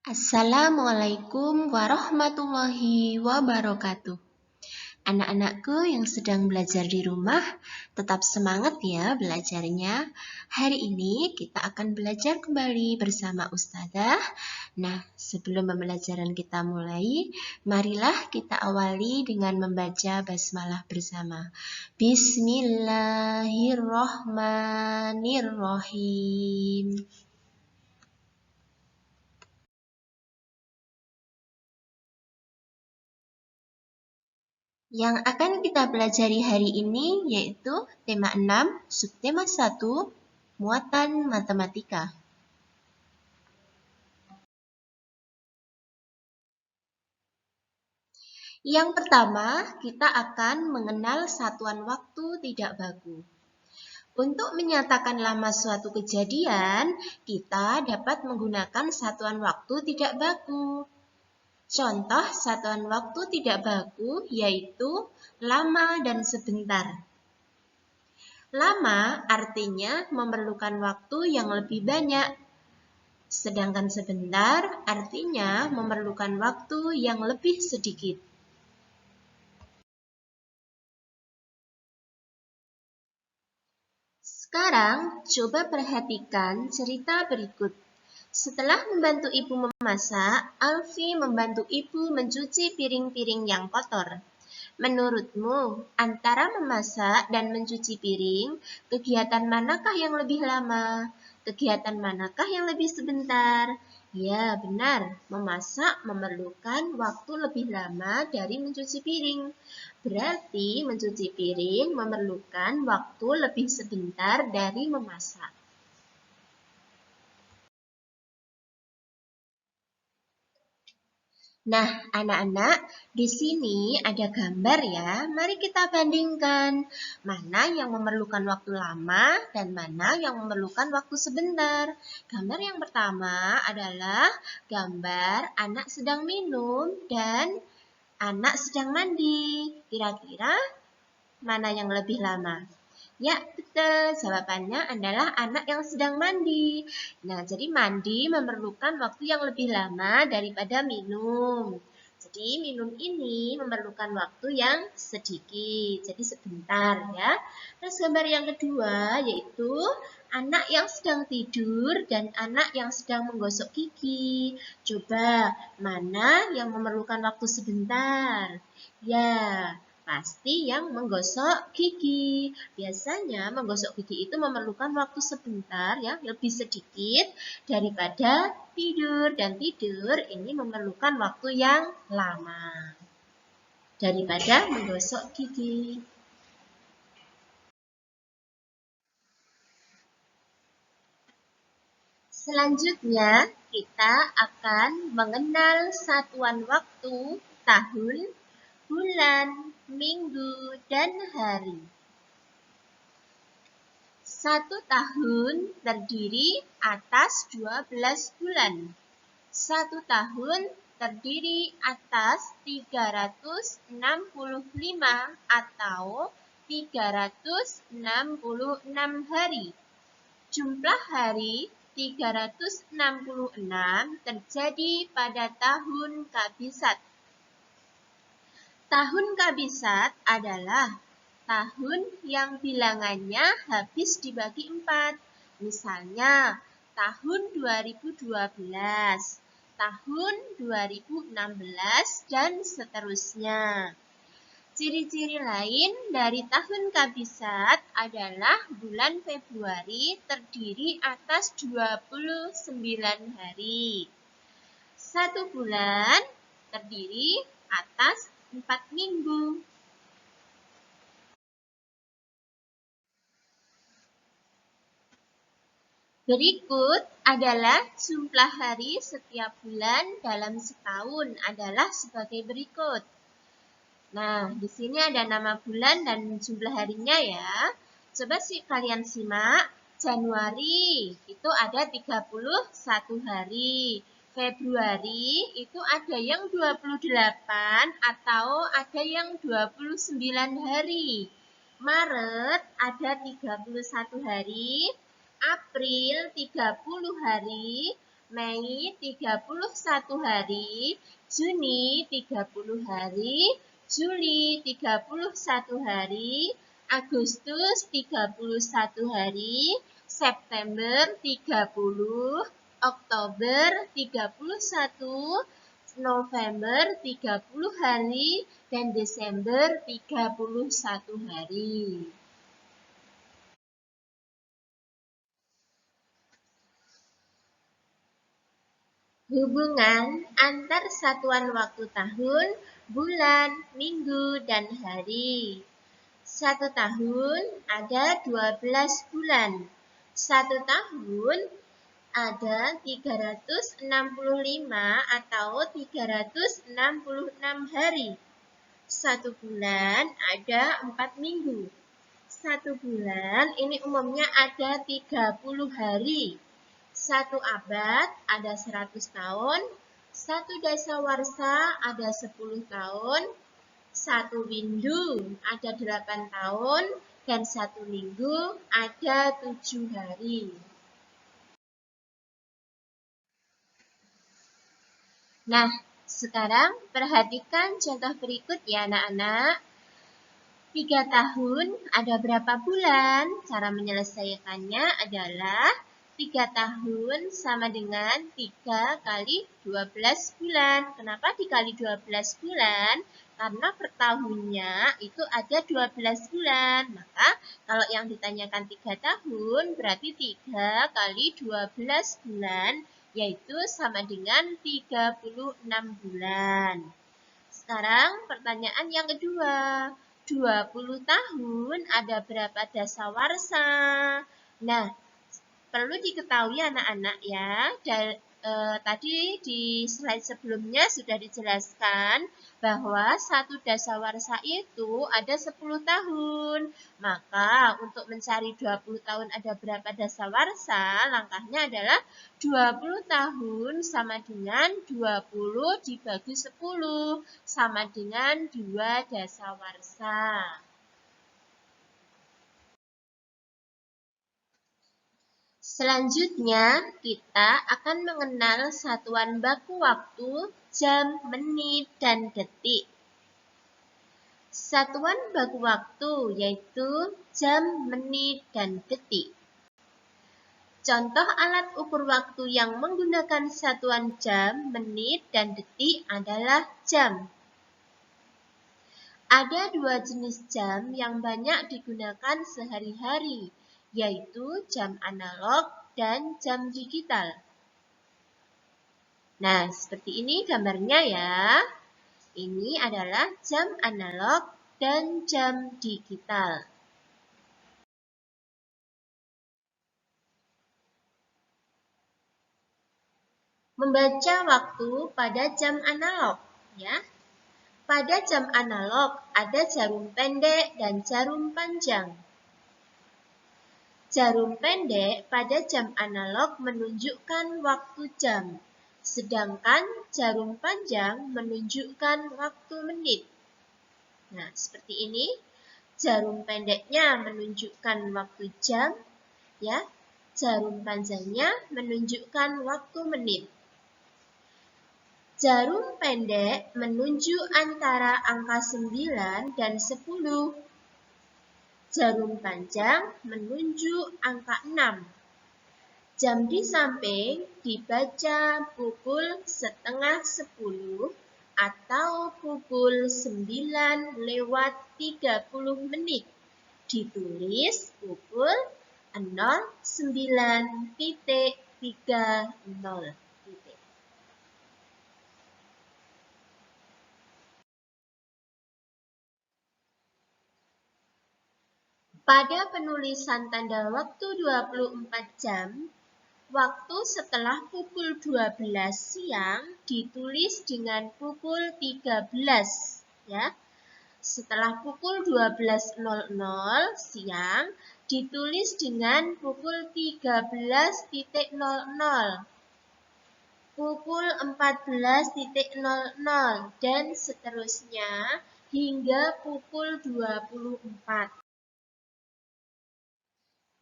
Assalamualaikum warahmatullahi wabarakatuh. Anak-anakku yang sedang belajar di rumah, tetap semangat ya belajarnya. Hari ini kita akan belajar kembali bersama Ustazah. Nah, sebelum pembelajaran kita mulai, marilah kita awali dengan membaca basmalah bersama. Bismillahirrohmanirrohim. Yang akan kita pelajari hari ini yaitu tema 6, subtema 1, muatan matematika. Yang pertama, kita akan mengenal satuan waktu tidak baku. Untuk menyatakan lama suatu kejadian, kita dapat menggunakan satuan waktu tidak baku. Contoh satuan waktu tidak baku yaitu lama dan sebentar. Lama artinya memerlukan waktu yang lebih banyak, sedangkan sebentar artinya memerlukan waktu yang lebih sedikit. Sekarang coba perhatikan cerita berikut. Setelah membantu ibu memasak, Alfi membantu ibu mencuci piring-piring yang kotor. Menurutmu, antara memasak dan mencuci piring, kegiatan manakah yang lebih lama? Kegiatan manakah yang lebih sebentar? Ya, benar. Memasak memerlukan waktu lebih lama dari mencuci piring. Berarti mencuci piring memerlukan waktu lebih sebentar dari memasak. Nah, anak-anak, di sini ada gambar ya. Mari kita bandingkan mana yang memerlukan waktu lama dan mana yang memerlukan waktu sebentar. Gambar yang pertama adalah gambar anak sedang minum dan anak sedang mandi. Kira-kira mana yang lebih lama? Ya, betul. Jawabannya adalah anak yang sedang mandi. Nah, jadi mandi memerlukan waktu yang lebih lama daripada minum. Jadi minum ini memerlukan waktu yang sedikit, jadi sebentar ya. Terus gambar yang kedua yaitu anak yang sedang tidur dan anak yang sedang menggosok gigi. Coba mana yang memerlukan waktu sebentar? Ya, pasti yang menggosok gigi. Biasanya menggosok gigi itu memerlukan waktu sebentar ya, lebih sedikit daripada tidur. Dan tidur ini memerlukan waktu yang lama daripada menggosok gigi. Selanjutnya, kita akan mengenal satuan waktu, tahun, bulan, minggu, dan hari. 1 tahun terdiri atas 12 bulan. 1 tahun terdiri atas 365 atau 366 hari. Jumlah hari 366 terjadi pada tahun kabisat. Tahun kabisat adalah tahun yang bilangannya habis dibagi 4. Misalnya, tahun 2012, tahun 2016, dan seterusnya. Ciri-ciri lain dari tahun kabisat adalah bulan Februari terdiri atas 29 hari. 1 bulan terdiri atas 4 minggu. Berikut adalah jumlah hari setiap bulan dalam setahun adalah sebagai berikut. Nah, di sini ada nama bulan dan jumlah harinya ya. Coba kalian simak. Januari itu ada 31 hari. Februari itu ada yang 28 atau ada yang 29 hari. Maret ada 31 hari. April 30 hari, Mei 31 hari, Juni 30 hari, Juli 31 hari, Agustus 31 hari, September 30, Oktober 31, November 30 hari, dan Desember 31 hari. Hubungan antar satuan waktu tahun, bulan, minggu, dan hari. Satu tahun ada 12 bulan. Satu tahun ada 365 atau 366 hari. Satu bulan ada 4 minggu. Satu bulan ini umumnya ada 30 hari. Satu abad ada 100 tahun. Satu dasawarsa ada 10 tahun. Satu windu ada 8 tahun. Dan satu minggu ada 7 hari. Nah, sekarang perhatikan contoh berikut ya anak-anak. 3 tahun ada berapa bulan? Cara menyelesaikannya adalah 3 tahun sama dengan 3 kali 12 bulan. Kenapa dikali 12 bulan? Karena per tahunnya itu ada 12 bulan. Maka kalau yang ditanyakan 3 tahun berarti 3 kali 12 bulan yaitu sama dengan 36 bulan. Sekarang pertanyaan yang kedua. 20 tahun ada berapa dasawarsa? Nah, perlu diketahui anak-anak ya, tadi di slide sebelumnya sudah dijelaskan bahwa satu dasawarsa itu ada 10 tahun. Maka untuk mencari 20 tahun ada berapa dasawarsa, langkahnya adalah 20 tahun sama dengan 20 dibagi 10 sama dengan 2 dasawarsa. Selanjutnya, kita akan mengenal satuan baku waktu, jam, menit, dan detik. Satuan baku waktu yaitu jam, menit, dan detik. Contoh alat ukur waktu yang menggunakan satuan jam, menit, dan detik adalah jam. Ada 2 jenis jam yang banyak digunakan sehari-hari, yaitu jam analog dan jam digital. Nah, seperti ini gambarnya ya. Ini adalah jam analog dan jam digital. Membaca waktu pada jam analog, ya. Pada jam analog ada jarum pendek dan jarum panjang. Jarum pendek pada jam analog menunjukkan waktu jam, sedangkan jarum panjang menunjukkan waktu menit. Nah, seperti ini. Jarum pendeknya menunjukkan waktu jam, ya. Jarum panjangnya menunjukkan waktu menit. Jarum pendek menunjuk antara angka 9 dan 10. Jarum panjang menunjuk angka 6. Jam di samping dibaca pukul setengah 10 atau pukul 9:30 menit. Ditulis pukul 09.30. Pada penulisan tanda waktu 24 jam, waktu setelah pukul 12 siang ditulis dengan pukul 13, ya. Setelah pukul 12.00 siang ditulis dengan pukul 13.00, pukul 14.00 dan seterusnya hingga pukul 24.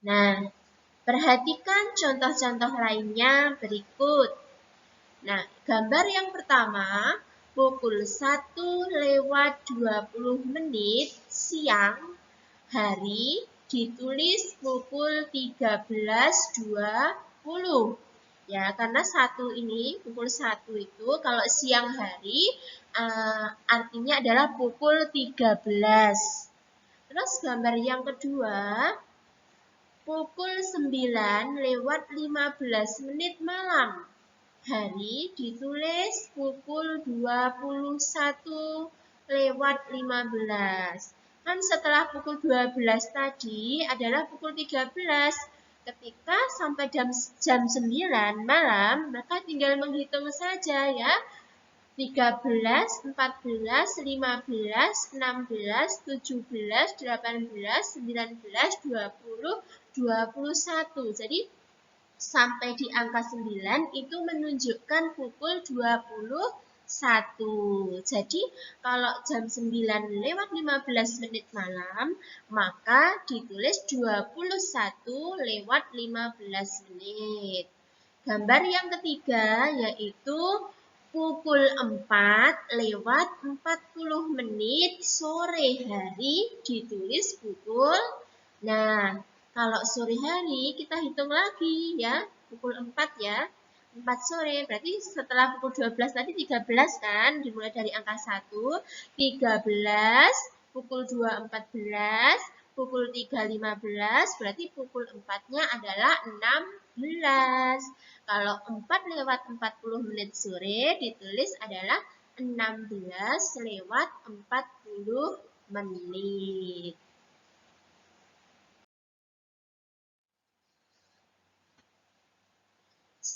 Nah, Perhatikan contoh-contoh lainnya berikut. Nah, gambar yang pertama, pukul 1:20 siang, hari ditulis pukul 13:20. Ya, karena pukul 1 itu kalau siang hari artinya adalah pukul 13. Terus gambar yang kedua, pukul 9:15 malam. Hari ditulis pukul 21:15. Kan setelah pukul 12 tadi adalah pukul 13. Ketika sampai jam 9 malam, maka tinggal menghitung saja ya. 13, 14, 15, 16, 17, 18, 19, 20, 21. Jadi sampai di angka 9 itu menunjukkan pukul 21. Jadi kalau jam 9:15 malam, maka ditulis 21:15. Gambar yang ketiga yaitu pukul 4:40 sore hari ditulis pukul. Nah, kalau sore hari kita hitung lagi ya, pukul 4 ya. 4 sore, berarti setelah pukul 12 tadi 13 kan, dimulai dari angka 1, 13, pukul 2, 14, pukul 3, 15, berarti pukul 4-nya adalah 16. Kalau 4:40 sore ditulis adalah 16:40.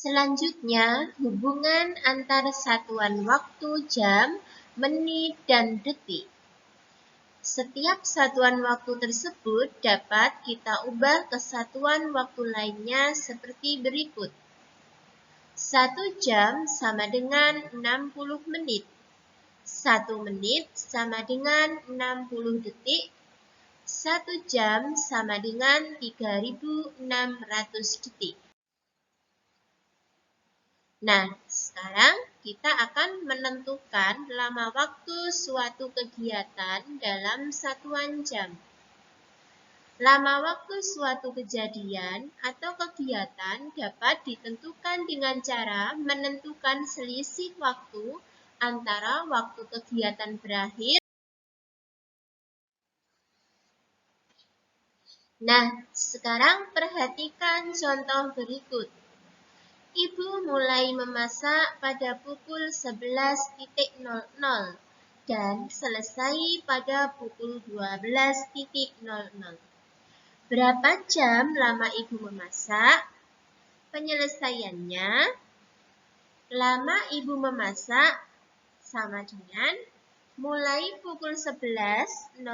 Selanjutnya, hubungan antara satuan waktu jam, menit, dan detik. Setiap satuan waktu tersebut dapat kita ubah ke satuan waktu lainnya seperti berikut. 1 jam sama dengan 60 menit. 1 menit sama dengan 60 detik. 1 jam sama dengan 3.600 detik. Nah, sekarang kita akan menentukan lama waktu suatu kegiatan dalam satuan jam. Lama waktu suatu kejadian atau kegiatan dapat ditentukan dengan cara menentukan selisih waktu antara waktu kegiatan berakhir. Nah, sekarang perhatikan contoh berikut. Ibu mulai memasak pada pukul 11.00 dan selesai pada pukul 12.00. Berapa jam lama ibu memasak? Penyelesaiannya, lama ibu memasak sama dengan mulai pukul 11.00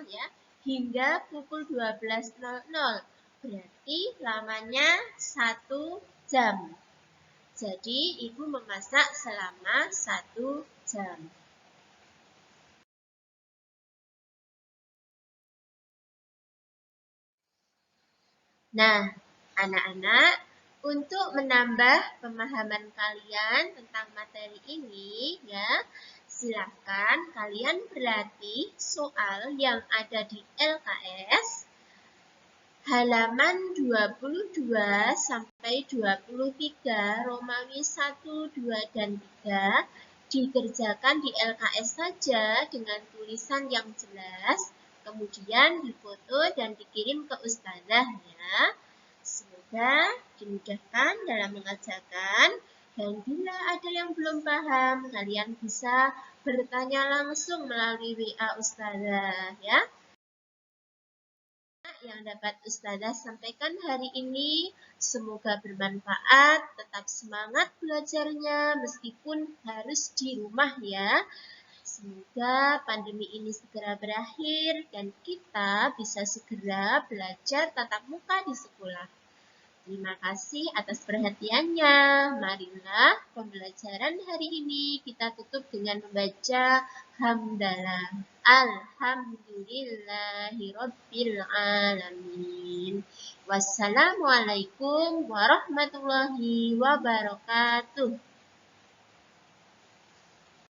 ya hingga pukul 12.00. Berarti lamanya 1 jam. Jadi ibu memasak selama 1 jam. Nah, anak-anak, untuk menambah pemahaman kalian tentang materi ini, ya, silakan kalian berlatih soal yang ada di LKS halaman 22 sampai 23 Romawi 1, 2, dan 3 dikerjakan di LKS saja dengan tulisan yang jelas, kemudian difoto dan dikirim ke ustazah ya. Semoga dimudahkan dalam mengerjakan, dan bila ada yang belum paham, kalian bisa bertanya langsung melalui WA ustazah ya. Yang dapat ustazah sampaikan hari ini semoga bermanfaat, tetap semangat belajarnya meskipun harus di rumah ya. Semoga pandemi ini segera berakhir dan kita bisa segera belajar tatap muka di sekolah. Terima kasih atas perhatiannya. Marilah pembelajaran hari ini kita tutup dengan membaca hamdalah. Alhamdulillahirobbilalamin. Wassalamualaikum warahmatullahi wabarakatuh.